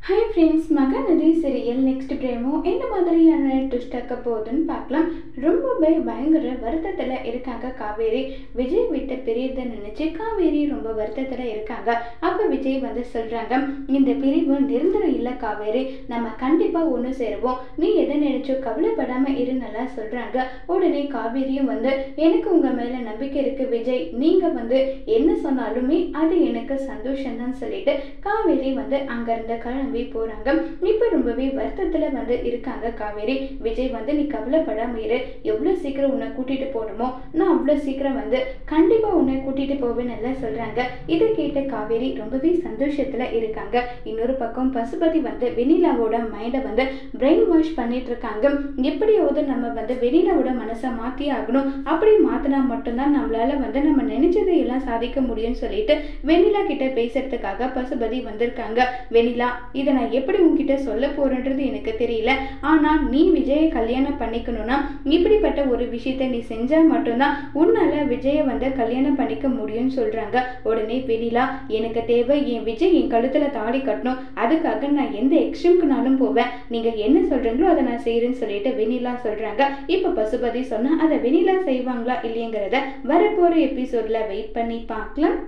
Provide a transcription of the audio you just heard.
Hi friends, Mahanadi serial next பிரேமோ என்ன மாதிரியான twist ஆக்க போகுதுன்னு பார்க்கலாம். ரொம்பவே பயங்கர வருத்தத்தில் இருக்காங்க காவேரி. விஜய் விட்டு பிரியதை நினச்சி காவேரி ரொம்ப வருத்தத்தில் இருக்காங்க. அப்போ விஜய் சொல்கிறாங்க, இந்த பிரிவு நிரந்தரம் இல்லை காவேரி, நம்ம கண்டிப்பாக ஒன்று சேருவோம், நீ எதை நினைச்சோ கவலைப்படாமல் இருந்தெல்லாம் சொல்கிறாங்க. உடனே காவேரியும் எனக்கு உங்கள் மேலே நம்பிக்கை இருக்குது விஜய், நீங்கள் என்ன சொன்னாலுமே அது எனக்கு சந்தோஷம்தான் சொல்லிட்டு காவேரி அங்கேருந்து கிளம்பி போறாங்க. இப்ப ரொம்பவே வருத்தத்துல இருக்காங்க காவேரி. விஜய் நீ கவலைப்படாம இரு, எவ்வளவு சீக்கிரம் உன்னை கூட்டிட்டு போகணுமோ நான் அவ்வளவு சீக்கிரம் கண்டிப்பா உன்னை கூட்டிட்டு போவேன்னு எல்லாம் சொல்றாங்க. இதை கேட்ட காவேரி ரொம்பவே சந்தோஷத்துல இருக்காங்க. இன்னொரு பக்கம் பசுபதி வெண்ணிலாவோட மைண்டை பிரெயின் வாஷ் பண்ணிட்டு இருக்காங்க. எப்படியாவது நம்ம வெண்ணிலாவோட மனசை மாத்தி ஆகணும், அப்படி மாத்தினா மட்டும்தான் நம்மளால நம்ம நினைச்சதை எல்லாம் சாதிக்க முடியும்னு சொல்லிட்டு வெண்ணிலா கிட்ட பேசுறதுக்காக பசுபதி வந்திருக்காங்க. வெண்ணிலா, இதை நான் எப்படி உன்கிட்ட சொல்ல போறேன்றது எனக்கு தெரியல, ஆனா நீ விஜயை கல்யாணம் பண்ணிக்கணும்னா இப்படிப்பட்ட ஒரு விஷயத்தை நீ செஞ்சா மட்டும்தான் உன்னால விஜயை கல்யாணம் பண்ணிக்க முடியும்னு சொல்றாங்க. உடனே வெண்ணிலா, எனக்கு தேவை என் விஜய் என் கழுத்துல தாலி கட்டணும், அதுக்காக நான் எந்த எக்ஸ்ட்ரீம்க்குனாலும் போவேன், நீங்க என்ன சொல்றீங்களோ அதை நான் செய்யறேன்னு சொல்லிட்டு வெண்ணிலா சொல்றாங்க. இப்ப பசுபதி சொன்னா அதை வெண்ணிலா செய்வாங்களா இல்லையங்கிறத வரப்போற எபிசோட்ல வெயிட் பண்ணி பார்க்கலாம்.